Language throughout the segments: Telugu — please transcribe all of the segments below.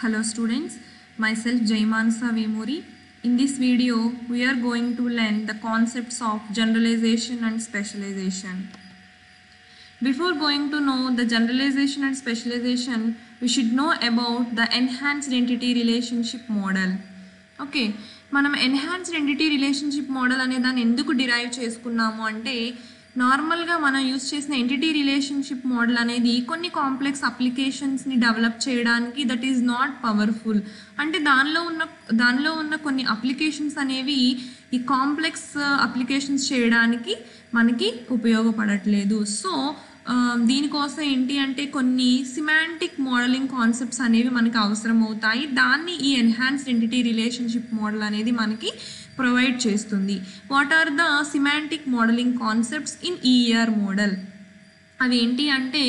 Hello students, myself Jaimanasa Vemuri. In this video, we are going to learn the concepts of generalization and specialization. Before going to know the generalization and specialization, we should know about the enhanced entity relationship model. Okay, మనం enhanced entity relationship model అనే దాన్ని ఎందుకు డిరైవ్ చేసుకున్నాము అంటే నార్మల్గా మనం యూస్ చేసిన ఎంటిటీ రిలేషన్షిప్ మోడల్ అనేది కొన్ని కాంప్లెక్స్ అప్లికేషన్స్ని డెవలప్ చేయడానికి దట్ ఈజ్ నాట్ పవర్ఫుల్. అంటే దానిలో ఉన్న కొన్ని అప్లికేషన్స్ అనేవి ఈ కాంప్లెక్స్ అప్లికేషన్స్ చేయడానికి మనకి ఉపయోగపడట్లేదు. సో దీనికోసం ఏంటి అంటే కొన్ని సిమాంటిక్ మోడలింగ్ కాన్సెప్ట్స్ అనేవి మనకి అవసరం అవుతాయి. దాన్ని ఈ ఎన్హాన్స్డ్ ఎంటిటీ రిలేషన్షిప్ మోడల్ అనేది మనకి ప్రొవైడ్ చేస్తుంది. What are the semantic modelling concepts in ER model? అవి ఏంటి అంటే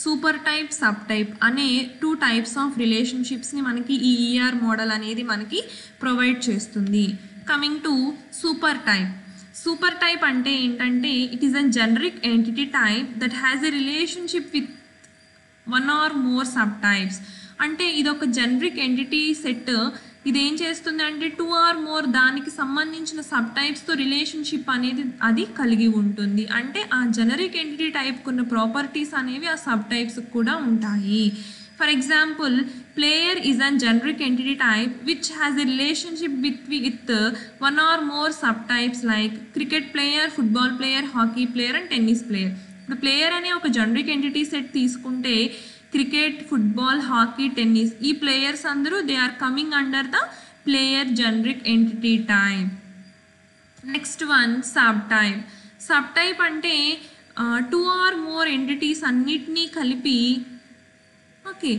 సూపర్ టైప్, సబ్ టైప్ అనే 2 టైప్స్ ఆఫ్ రిలేషన్షిప్స్ని మనకి ఈ ఈఆర్ మోడల్ అనేది మనకి ప్రొవైడ్ చేస్తుంది. Coming to super type. Super type అంటే ఏంటంటే it is a generic entity type that has a relationship with 1 or more sub types. అంటే ఇది ఒక జనరిక్ ఎంటిటీ సెట్. ఇది ఏం చేస్తుంది అంటే 2 or more దానికి సంబంధించిన సబ్ టైప్స్తో రిలేషన్షిప్ అనేది అది కలిగి ఉంటుంది. అంటే ఆ జనరిక్ ఎంటిటీ టైప్కి ఉన్న ప్రాపర్టీస్ అనేవి ఆ సబ్ టైప్స్కి కూడా ఉంటాయి. For example, player is a generic entity type which has a relationship with 1 or more subtypes like cricket player, football player, hockey player and tennis player. ఇప్పుడు ప్లేయర్ అనే ఒక జనరిక్ ఎంటిటీ సెట్ తీసుకుంటే క్రికెట్, ఫుట్బాల్, హాకీ, టెన్నిస్ ఈ ప్లేయర్స్ అందరూ they are coming under the player generic entity type. Next one sub type. Sub type అంటే 2 or more ఎంటిటీస్ అన్నిటినీ కలిపి ఓకే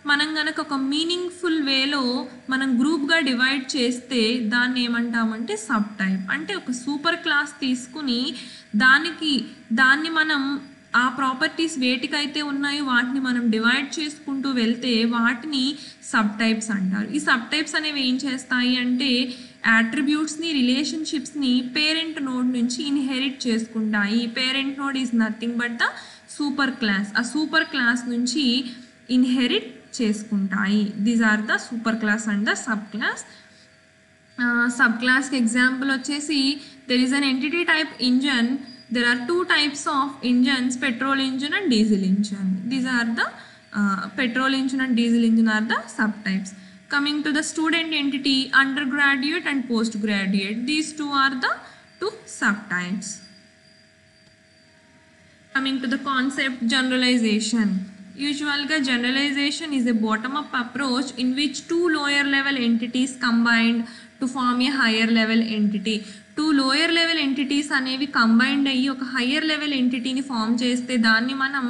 మనం కనుక ఒక మీనింగ్ఫుల్ వేలో మనం గ్రూప్గా డివైడ్ చేస్తే దాన్ని ఏమంటామంటే సబ్ టైప్. అంటే ఒక సూపర్ క్లాస్ తీసుకుని దాన్ని మనం ఆ ప్రాపర్టీస్ వేటికైతే ఉన్నాయో వాటిని మనం డివైడ్ చేసుకుంటూ వెళ్తే వాటిని సబ్ టైప్స్ అంటారు. ఈ సబ్ టైప్స్ అనేవి ఏం చేస్తాయి అంటే యాట్రిబ్యూట్స్ని, రిలేషన్షిప్స్ని పేరెంట్ నోడ్ నుంచి ఇన్హెరిట్ చేసుకుంటాయి. Parent node is nothing but the super class. ఆ సూపర్ క్లాస్ నుంచి ఇన్హెరిట్ చేసుకుంటాయి. These are the super class and the sub class. Sub క్లాస్కి ఎగ్జాంపుల్ వచ్చేసి there is an entity type engine. There are 2 types of engines, petrol engine and diesel engine. These are the petrol engine and diesel engine are the subtypes. Coming to the student entity, undergraduate and postgraduate. These 2 are the 2 subtypes. Coming to the concept generalization. Usually generalization is a bottom-up approach in which 2 lower level entities combined to form a higher level entity. 2 lower level entities అనేవి కంబైన్డ్ అయ్యి ఒక హయ్యర్ లెవెల్ ఎంటిటీని ఫామ్ చేస్తే దాన్ని మనం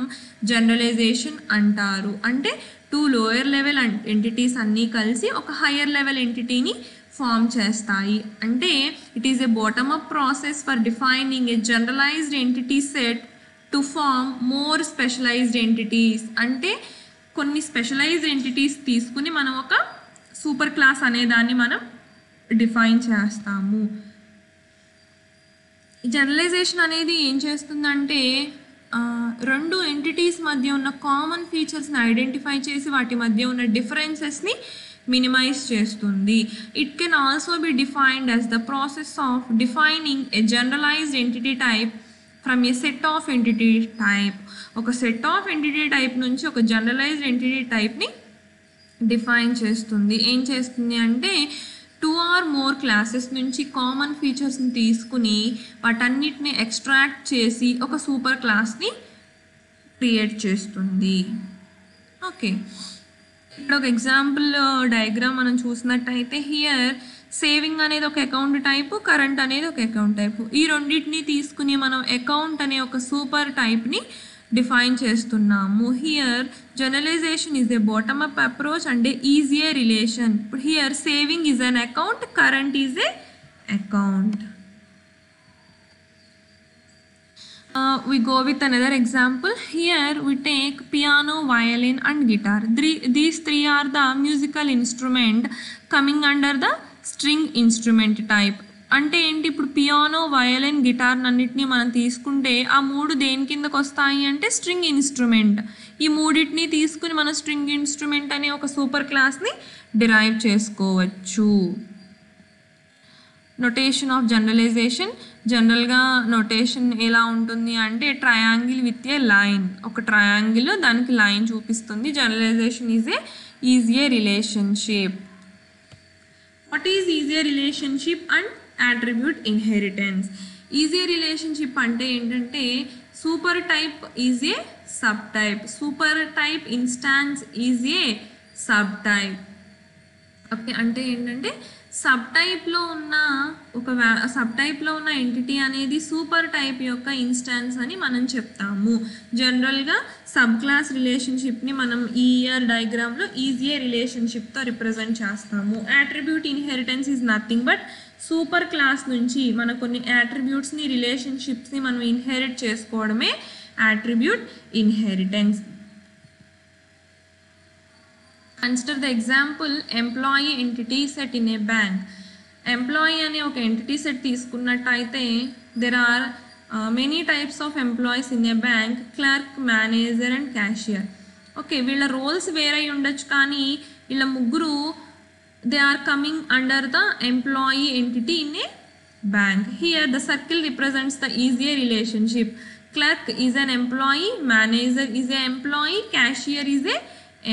జనరలైజేషన్ అంటారు. అంటే 2 లోయర్ లెవెల్ ఎంటిటీస్ అన్నీ కలిసి ఒక హయ్యర్ లెవెల్ ఎంటిటీని ఫామ్ చేస్తాయి. అంటే it is a bottom up process for defining a generalized entity set to form more specialized entities. అంటే కొన్ని స్పెషలైజ్డ్ ఎంటిటీస్ తీసుకుని మనం ఒక సూపర్ క్లాస్ అనే దాన్ని మనం డిఫైన్ చేస్తాము. జనరలైజేషన్ అనేది ఏం చేస్తుందంటే 2 ఎంటిటీస్ మధ్య ఉన్న కామన్ ఫీచర్స్ని ఐడెంటిఫై చేసి వాటి మధ్య ఉన్న డిఫరెన్సెస్ని మినిమైజ్ చేస్తుంది. It can also be defined as the process of defining a generalized entity type from a set of entity type. ఒక సెట్ ఆఫ్ ఎంటిటీ టైప్ నుంచి ఒక జనరలైజ్డ్ ఎంటిటీ టైప్ని డిఫైన్ చేస్తుంది. ఏం చేస్తుంది అంటే 2 or more క్లాసెస్ నుంచి కామన్ ఫీచర్స్ని తీసుకుని వాటన్నిటిని ఎక్స్ట్రాక్ట్ చేసి ఒక సూపర్ క్లాస్ని క్రియేట్ చేస్తుంది. ఓకే, ఇక్కడ ఒక ఎగ్జాంపుల్ డయాగ్రామ్ మనం చూసినట్టయితే హియర్ సేవింగ్ అనేది ఒక అకౌంట్ టైపు, కరెంట్ అనేది ఒక అకౌంట్ టైపు. ఈ రెండింటిని తీసుకుని మనం అకౌంట్ అనే ఒక సూపర్ టైప్ని డిఫైన్ చేస్తున్నాము. Here generalization is a bottom up approach and easier relation. ఇప్పుడు here saving is an account, current is a account. We go with another example. Here we take piano, violin and guitar. These 3 are the musical instrument coming under the string instrument type. అంటే ఏంటి, ఇప్పుడు పియానో, వయలిన్, గిటార్ అన్నిటిని మనం తీసుకుంటే ఆ మూడు దేని కిందకు వస్తాయి అంటే స్ట్రింగ్ ఇన్స్ట్రుమెంట్. ఈ మూడింటిని తీసుకుని మన స్ట్రింగ్ ఇన్స్ట్రుమెంట్ అనే ఒక సూపర్ క్లాస్ని డిరైవ్ చేసుకోవచ్చు. Notation of generalization. జనరల్గా నొటేషన్ ఎలా ఉంటుంది అంటే ట్రయాంగిల్ విత్ ఏ లైన్, ఒక ట్రయాంగిల్ దానికి లైన్ చూపిస్తుంది. Generalization is a relationship. What is is a relationship and attribute inheritance. Is a relationship అంటే ఏంటంటే super type is a sub type, super type instance is a sub type. Okay, అంటే ఏంటంటే సబ్ టైప్లో ఉన్న ఎంటిటీ అనేది సూపర్ టైప్ యొక్క ఇన్స్టాన్స్ అని మనం చెప్తాము. జనరల్గా సబ్ క్లాస్ రిలేషన్షిప్ని మనం ఈ ఇయర్ డయాగ్రామ్లో ఈజీ రిలేషన్షిప్తో రిప్రజెంట్ చేస్తాము. Attribute inheritance is nothing but super class నుంచి మన కొన్ని యాట్రిబ్యూట్స్ని, రిలేషన్షిప్స్ని మనం ఇన్హెరిట్ చేసుకోవడమే attribute inheritance. Consider the example employee entity set in a bank. Employee అనే ఒక ఎంటిటీ సెట్ తీసుకున్నట్టయితే there are many types of employees in a bank, clerk, manager and cashier. Okay, వీళ్ళ రోల్స్ వేరే ఉండొచ్చు కానీ వీళ్ళ ముగ్గురు they are coming under the employee entity in a bank. Here the circle represents the easier relationship. Clerk is an employee, manager is an employee, cashier is a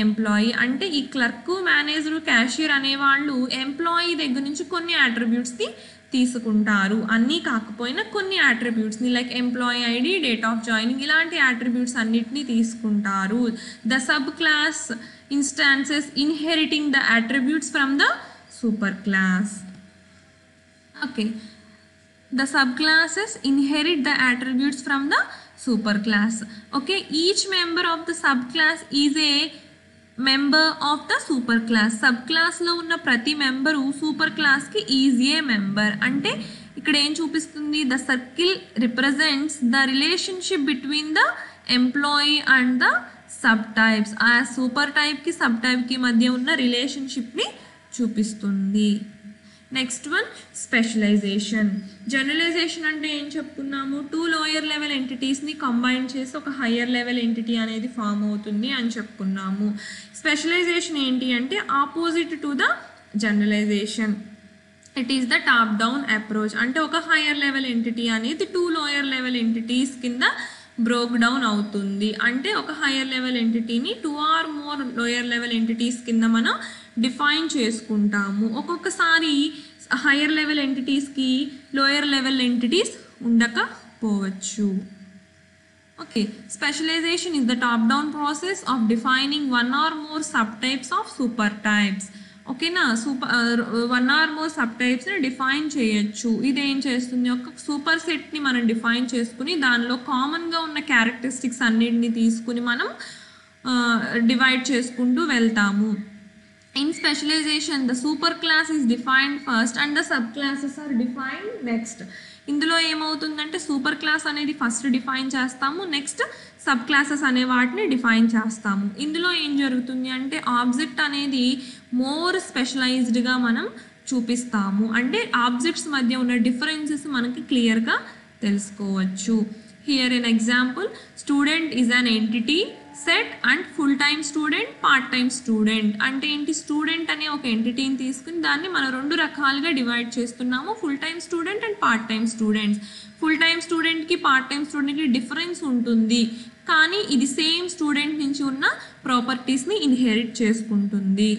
employee. అంటే ఈ క్లర్క్, మేనేజర్, క్యాషియర్ అనేవాళ్ళు ఎంప్లాయీ దగ్గర నుంచి కొన్ని అట్రిబ్యూట్స్ని తీసుకుంటారు. అన్నీ కాకపోయినా కొన్ని అట్రిబ్యూట్స్ని like employee ID, date of joining ఇలాంటి అట్రిబ్యూట్స్ అన్నిటినీ తీసుకుంటారు. The sub class instances inheriting the attributes from the superclass. Okay, the subclasses inherit the attributes from the superclass. Okay, each member of the subclass is a member of the superclass. subclass లో ఉన్న ప్రతి మెంబరు సూపర్ క్లాస్కి ఈజీ ఏ మెంబర్. అంటే ఇక్కడ ఏం చూపిస్తుంది, the circle represents the relationship between the employee and the sub types. ఆ సూపర్ టైప్కి సబ్ టైప్కి మధ్య ఉన్న రిలేషన్షిప్ని చూపిస్తుంది. Next one specialisation. జనరలైజేషన్ అంటే ఏం చెప్పుకున్నాము, టూ లోయర్ లెవెల్ ఎంటిటీస్ని కంబైన్ చేసి ఒక హయ్యర్ లెవెల్ ఎంటిటీ అనేది ఫామ్ అవుతుంది అని చెప్పుకున్నాము. స్పెషలైజేషన్ ఏంటి అంటే opposite to the generalization. It is the top down approach. అంటే ఒక హయ్యర్ లెవెల్ ఎంటిటీ అనేది టూ లోయర్ లెవెల్ ఎంటిటీస్ కింద బ్రోక్ డౌన్ అవుతుంది. అంటే ఒక హయ్యర్ లెవెల్ ఎంటిటీని two or more lower level entities కింద మనం డిఫైన్ చేసుకుంటాము. ఒక్కొక్కసారి హయ్యర్ లెవెల్ ఎంటిటీస్కి లోయర్ లెవెల్ ఎంటిటీస్ ఉండకపోవచ్చు. Okay, specialisation is the top down process of defining one or more sub types of super types. ఓకేనా, వన్ ఆర్ మోర్ సబ్ టైప్స్ని డిఫైన్ చేయొచ్చు. ఇది ఏం చేస్తుంది, ఒక సూపర్ సెట్ని మనం డిఫైన్ చేసుకుని దానిలో కామన్గా ఉన్న క్యారెక్టరిస్టిక్స్ అన్నిటిని తీసుకుని మనం డివైడ్ చేసుకుంటూ వెళ్తాము. In specialization, the superclass is defined first and the subclasses are defined next. ఇందులో ఏమవుతుందంటే సూపర్ క్లాస్ అనేది ఫస్ట్ డిఫైన్ చేస్తాము, నెక్స్ట్ సబ్ క్లాసెస్ అనే వాటిని డిఫైన్ చేస్తాము. ఇందులో ఏం జరుగుతుంది అంటే ఆబ్జెక్ట్ అనేది మోర్ స్పెషలైజ్డ్గా మనం చూపిస్తాము. అంటే ఆబ్జెక్ట్స్ మధ్య ఉన్న డిఫరెన్సెస్ మనకి క్లియర్గా తెలుసుకోవచ్చు. Here N example, student is an entity set and full time student, part time student. అంటే ఏంటి, స్టూడెంట్ అనే ఒక ఎంటిటీని తీసుకుని దాన్ని మనం రెండు రకాలుగా డివైడ్ చేస్తున్నాము, full time student and part time students. Full time స్టూడెంట్కి పార్ట్ టైమ్ స్టూడెంట్కి డిఫరెన్స్ ఉంటుంది, కానీ ఇది సేమ్ స్టూడెంట్ నుంచి ఉన్న ప్రాపర్టీస్ని ఇన్హెరిట్ చేసుకుంటుంది.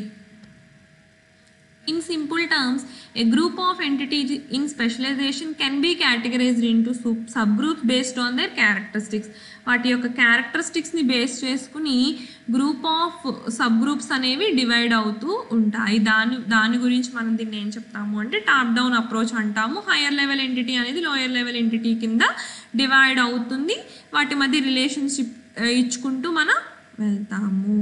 In simple terms, a group of entities in specialization can be categorized into subgroups based on their characteristics. వాటి యొక్క క్యారెక్టరిస్టిక్స్ని బేస్ చేసుకుని గ్రూప్ ఆఫ్ సబ్ గ్రూప్స్ అనేవి డివైడ్ అవుతూ ఉంటాయి. దాని గురించి మనం దీన్ని ఏం చెప్తాము అంటే టాప్ డౌన్ అప్రోచ్ అంటాము. హయ్యర్ లెవెల్ ఎంటిటీ అనేది లోయర్ లెవెల్ ఎంటిటీ కింద డివైడ్ అవుతుంది, వాటి మధ్య రిలేషన్షిప్ ఇచ్చుకుంటూ మనం వెళ్తాము.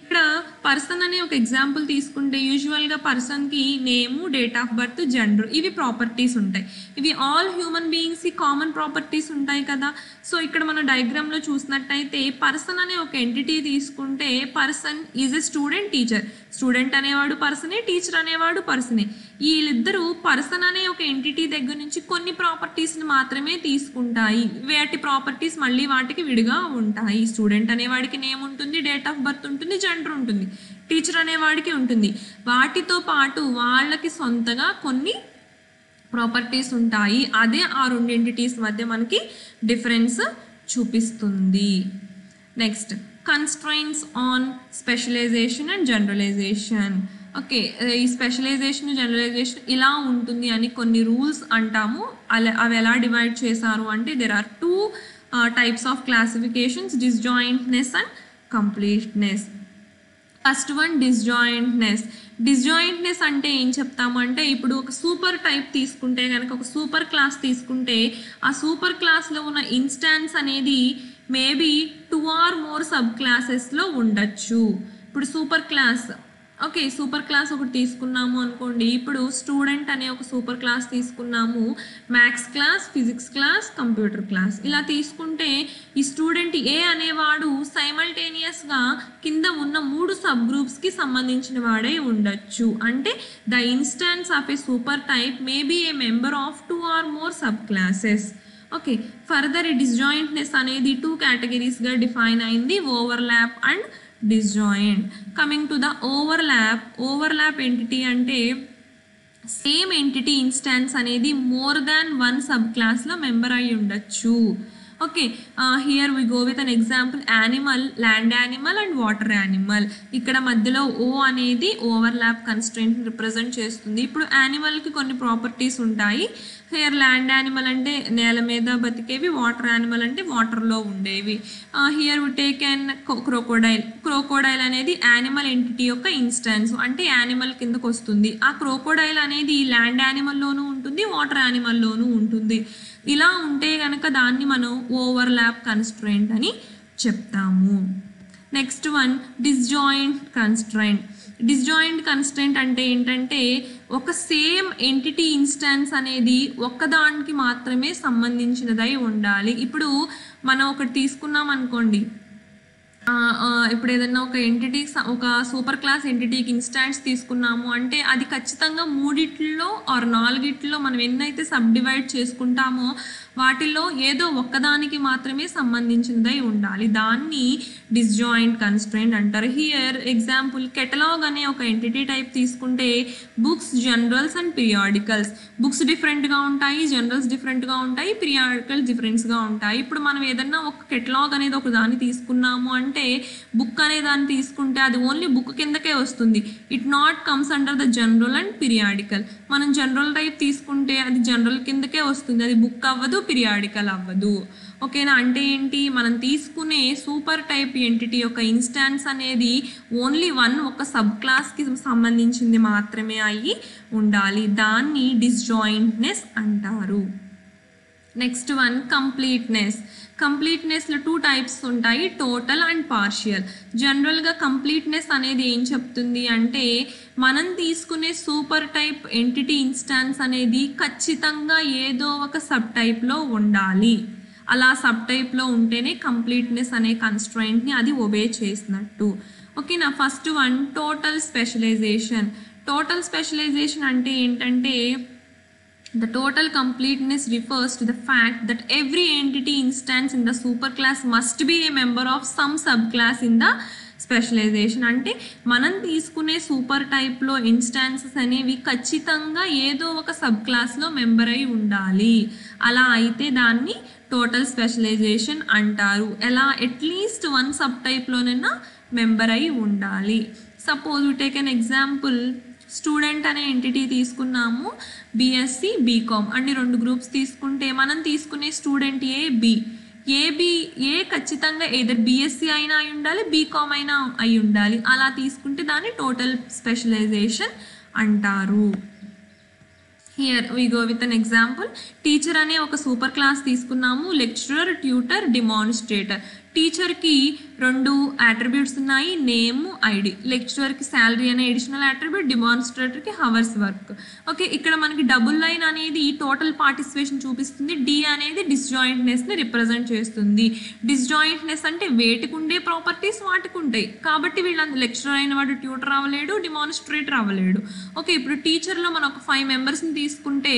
ఇక్కడ పర్సన్ అనే ఒక ఎగ్జాంపుల్ తీసుకుంటే యూజువల్గా పర్సన్కి నేము, డేట్ ఆఫ్ బర్త్, జెండర్ ఇవి ప్రాపర్టీస్ ఉంటాయి. ఇవి ఆల్ హ్యూమన్ బీయింగ్స్కి కామన్ ప్రాపర్టీస్ ఉంటాయి కదా. సో ఇక్కడ మనం డయాగ్రామ్లో చూసినట్టయితే పర్సన్ అనే ఒక ఎంటిటీ తీసుకుంటే person is a student, teacher. Student అనేవాడు పర్సనే, టీచర్ అనేవాడు పర్సనే. వీళ్ళిద్దరూ పర్సన్ అనే ఒక ఎంటిటీ దగ్గర నుంచి కొన్ని ప్రాపర్టీస్ని మాత్రమే తీసుకుంటాయి. వాటి ప్రాపర్టీస్ మళ్ళీ వాటికి విడిగా ఉంటాయి. స్టూడెంట్ అనేవాడికి నేమ్ ఉంటుంది, డేట్ ఆఫ్ బర్త్ ఉంటుంది, జెండర్ ఉంటుంది. టీచర్ అనేవాడికి ఉంటుంది. వాటితో పాటు వాళ్ళకి సొంతగా కొన్ని ప్రాపర్టీస్ ఉంటాయి. అదే ఆ రెండు ఎంటిటీస్ మధ్య మనకి డిఫరెన్స్ చూపిస్తుంది. Next, constraints on specialization and generalization. Okay, ఈ స్పెషలైజేషన్, జనరలైజేషన్ ఇలా ఉంటుంది అని కొన్ని రూల్స్ అంటాము. అవి ఎలా డివైడ్ చేశారు అంటే there are 2 types of classifications, disjointness and completeness. First one disjointness. Disjointness అంటే ఏం చెప్తాము అంటే ఇప్పుడు ఒక సూపర్ టైప్ తీసుకుంటే కనుక, ఒక సూపర్ క్లాస్ తీసుకుంటే ఆ సూపర్ క్లాస్లో ఉన్న ఇన్స్టాన్స్ అనేది మేబీ 2 or more సబ్ క్లాసెస్లో ఉండొచ్చు. ఇప్పుడు super class, okay, super class ఒకటి తీసుకున్నాము అనుకోండి. ఇప్పుడు స్టూడెంట్ అనే ఒక సూపర్ క్లాస్ తీసుకున్నాము, maths class, physics class, computer class. ఇలా తీసుకుంటే ఈ స్టూడెంట్ ఏ అనేవాడు సైమల్టేనియస్గా కింద ఉన్న 3 సబ్ గ్రూప్స్కి సంబంధించిన వాడే ఉండొచ్చు. అంటే the instance of a super type may be a member of 2 or more sub classes. Okay, further ఈ డిస్జాయింట్నెస్ అనేది 2 కేటగిరీస్గా డిఫైన్ అయింది, overlap and disjoint. Coming to the overlap entity అంటే సేమ్ ఎంటిటీ ఇన్స్టాన్స్ అనేది మోర్ దాన్ 1 సబ్ క్లాస్లో మెంబర్ అయి ఉండొచ్చు. Okay, here we go with an example, animal, land animal and water animal. ఇక్కడ మధ్యలో ఓ అనేది ఓవర్లాప్ కన్స్ట్రెయింట్ రిప్రజెంట్ చేస్తుంది. ఇప్పుడు యానిమల్కి కొన్ని ప్రాపర్టీస్ ఉంటాయి. హియర్ ల్యాండ్ యానిమల్ అంటే నేల మీద బతికేవి, వాటర్ యానిమల్ అంటే వాటర్లో ఉండేవి. Here we take an crocodile. Crocodile అనేది యానిమల్ ఎంటిటీ యొక్క ఇన్స్టాన్స్, అంటే యానిమల్ కిందకు వస్తుంది. ఆ క్రోకోడైల్ అనేది ల్యాండ్ యానిమల్లోనూ ఉంటుంది, వాటర్ యానిమల్లోనూ ఉంటుంది. ఇలా ఉంటే కనుక దాన్ని మనం ఓవర్లాప్ కన్స్ట్రెయింట్ అని చెప్తాము. Next one, disjoint constraint. Disjoint constraint అంటే ఏంటంటే ఒక సేమ్ ఎంటిటీ ఇన్స్టాన్స్ అనేది ఒక్కదానికి మాత్రమే సంబంధించినదై ఉండాలి. ఇప్పుడు మనం ఒకటి తీసుకున్నాం అనుకోండి, ఇప్పుడు ఏదన్నా ఒక ఎంటిటీ, ఒక సూపర్ క్లాస్ ఎంటిటీకి ఇన్స్టాన్స్ తీసుకున్నాము అంటే అది ఖచ్చితంగా 3 or 4 మనం ఎన్నైతే సబ్ డివైడ్ చేసుకుంటామో వాటిల్లో ఏదో ఒక్కదానికి మాత్రమే సంబంధించినదై ఉండాలి. దాన్ని డిస్జాయింట్ కన్స్ట్రెయింట్ అంటారు. హియర్ ఎగ్జాంపుల్, కెటలాగ్ అనే ఒక ఎంటిటీ టైప్ తీసుకుంటే books, journals and periodicals. Books డిఫరెంట్గా ఉంటాయి, జనరల్స్ డిఫరెంట్గా ఉంటాయి, పీరియాడికల్స్ డిఫరెంట్స్గా ఉంటాయి. ఇప్పుడు మనం ఏదన్నా ఒక కెటలాగ్ అనేది ఒక దాన్ని తీసుకున్నాము అంటే బుక్ అనే దాన్ని తీసుకుంటే అది ఓన్లీ బుక్ కిందకే వస్తుంది. It not comes under the general and periodical. మనం జనరల్ టైప్ తీసుకుంటే అది జనరల్ కిందకే వస్తుంది, అది బుక్ అవ్వదు, పీరియాడికల్ అవ్వదు. ఓకేనా? అంటే ఏంటి, మనం తీసుకునే సూపర్ టైప్ ఎంటిటీ యొక్క ఇన్స్టాన్స్ అనేది ఓన్లీ ఒక సబ్ క్లాస్కి సంబంధించింది మాత్రమే అయ్యి ఉండాలి. దాన్ని డిస్జాయింట్నెస్ అంటారు. Next one, completeness. కంప్లీట్నెస్లో 2 టైప్స్ ఉంటాయి, టోటల్ అండ్ పార్షియల్. జనరల్గా కంప్లీట్నెస్ అనేది ఏం చెప్తుంది అంటే మనం తీసుకునే సూపర్ టైప్ ఎంటిటీ ఇన్స్టాన్స్ అనేది ఖచ్చితంగా ఏదో ఒక సబ్ టైప్లో ఉండాలి. అలా సబ్ టైప్లో ఉంటేనే కంప్లీట్నెస్ అనే కన్స్ట్రెయింట్ని అది ఒబే చేసినట్టు. ఓకేనా? First one, total specialization. Total specialization అంటే ఏంటంటే the total completeness refers to the fact that every entity instance in the superclass must be a member of some subclass in the specialization. అంటే మనం తీసుకునే సూపర్ టైప్లో ఇన్స్టాన్సెస్ అనేవి ఖచ్చితంగా ఏదో ఒక సబ్ క్లాస్లో మెంబర్ అయి ఉండాలి. అలా అయితే దాన్ని టోటల్ స్పెషలైజేషన్ అంటారు. ఎలా? అట్లీస్ట్ 1 సబ్ టైప్లోనైనా మెంబర్ అయి ఉండాలి. Suppose we take an example, student అనే ఎంటిటీ తీసుకున్నాము, బీఎస్సీ, బీకామ్ అని 2 గ్రూప్స్ తీసుకుంటే మనం తీసుకునే స్టూడెంట్ ఏ ఖచ్చితంగా ఏదర్ బీఎస్సీ అయినా అయి ఉండాలి, బీకామ్ అయినా అయి ఉండాలి. అలా తీసుకుంటే దాన్ని టోటల్ స్పెషలైజేషన్ అంటారు. Here we go with an example, teacher అనే ఒక సూపర్ క్లాస్ తీసుకున్నాము, లెక్చరర్, ట్యూటర్, డిమాన్స్ట్రేటర్. టీచర్కి 2 అట్రిబ్యూట్స్ ఉన్నాయి, నేమ్, ఐడి. లెక్చరర్కి శాలరీ అనే అడిషనల్ అట్రిబ్యూట్, డెమాన్స్ట్రేటర్కి హవర్స్ వర్క్. ఓకే, ఇక్కడ మనకి డబుల్ లైన్ అనేది టోటల్ పార్టిసిపేషన్ చూపిస్తుంది. డి అనేది డిస్జాయింట్నెస్ని రిప్రజెంట్ చేస్తుంది. డిస్జాయింట్నెస్ అంటే వేటికి ఉండే ప్రాపర్టీస్ వాటికి ఉంటాయి. కాబట్టి వీళ్ళందరూ లెక్చరర్ అయిన వాడు ట్యూటర్ అవ్వలేడు, డిమాన్స్ట్రేటర్ అవ్వలేడు. ఓకే, ఇప్పుడు టీచర్లో మనం ఒక 5 మెంబర్స్ని తీసుకుంటే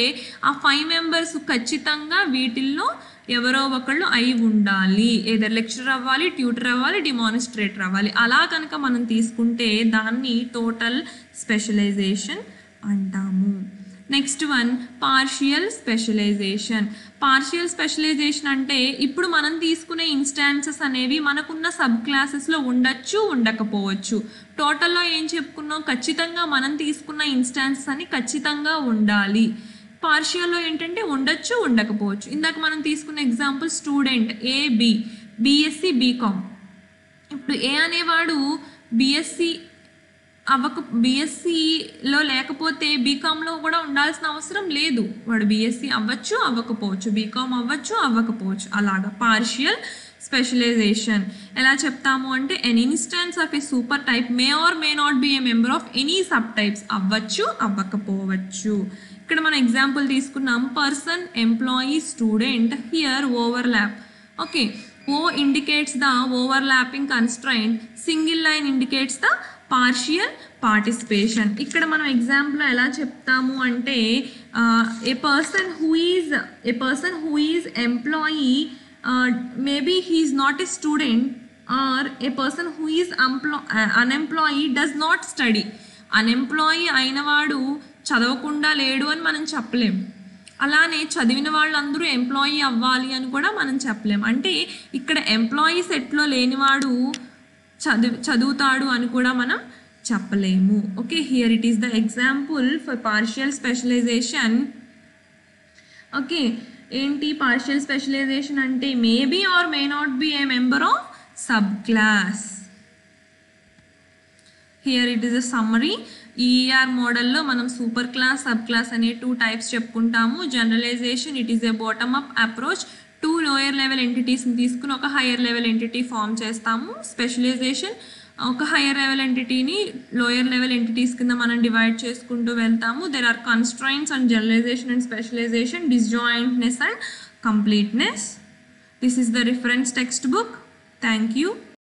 ఆ 5 మెంబర్స్ ఖచ్చితంగా వీటిల్లో ఎవరో ఒకళ్ళు అయి ఉండాలి. ఏదర్ లెక్చరర్ అవ్వాలి, ట్యూటర్ అవ్వాలి, డిమాన్స్ట్రేటర్ అవ్వాలి. అలా కనుక మనం తీసుకుంటే దాన్ని టోటల్ స్పెషలైజేషన్ అంటాము. Next one partial specialization. Partial specialization అంటే ఇప్పుడు మనం తీసుకునే ఇన్స్టాన్సెస్ అనేవి మనకున్న సబ్ క్లాసెస్లో ఉండొచ్చు, ఉండకపోవచ్చు. టోటల్లో ఏం చెప్పుకున్నాం, ఖచ్చితంగా మనం తీసుకున్న ఇన్స్టాన్సెస్ అని ఖచ్చితంగా ఉండాలి. పార్షియల్లో ఏంటంటే ఉండొచ్చు, ఉండకపోవచ్చు. ఇందాక మనం తీసుకున్న ఎగ్జాంపుల్ స్టూడెంట్ ఏ, బి, బిఎస్సి, బీకామ్. ఇప్పుడు ఏ అనేవాడు బిఎస్సిలో లేకపోతే బీకామ్లో కూడా ఉండాల్సిన అవసరం లేదు. వాడు బిఎస్సి అవ్వచ్చు, అవ్వకపోవచ్చు, బీకామ్ అవ్వచ్చు, అవ్వకపోవచ్చు. అలాగా పార్షియల్ స్పెషలైజేషన్ ఎలా చెప్తాము అంటే an instance of a super type may or may not be a member of any sub types. అవ్వచ్చు, అవ్వకపోవచ్చు. ఇక్కడ మనం ఎగ్జాంపుల్ తీసుకున్నాం person, employee, student. Here overlap. Okay, O indicates the overlapping constraint, single line indicates the partial participation. ఇక్కడ మనం ఎగ్జాంపుల్ ఎలా చెప్తాము అంటే a person who is employee, maybe he is not a student, or a person who is unemployee does not study. అన్ఎంప్లాయీ అయినవాడు చదవకుండా లేడు అని మనం చెప్పలేం. అలానే చదివిన వాళ్ళందరూ ఎంప్లాయీ అవ్వాలి అని కూడా మనం చెప్పలేం. అంటే ఇక్కడ ఎంప్లాయీ సెట్లో లేనివాడు చదువుతాడు అని కూడా మనం చెప్పలేము. Okay, here it is the example for partial specialization. Okay, ఏంటి పార్షియల్ స్పెషలైజేషన్ అంటే may be or may not be a member of sub class. Here it is a summary. ER మోడల్లో మనం సూపర్ క్లాస్, సబ్ క్లాస్ అనే 2 టైప్స్ చెప్పుకుంటాము. Generalization it is a bottom up approach. 2 lower level ఎంటిటీస్ని తీసుకుని ఒక హయ్యర్ లెవెల్ ఎంటిటీ ఫామ్ చేస్తాము. స్పెషలైజేషన్ ఒక హయ్యర్ లెవెల్ ఎంటిటీని లోయర్ లెవెల్ ఎంటిటీస్ కింద మనం డివైడ్ చేసుకుంటూ వెళ్తాము. There are constraints and generalization and specialization, disjointness and completeness. This is the reference textbook. Thank you.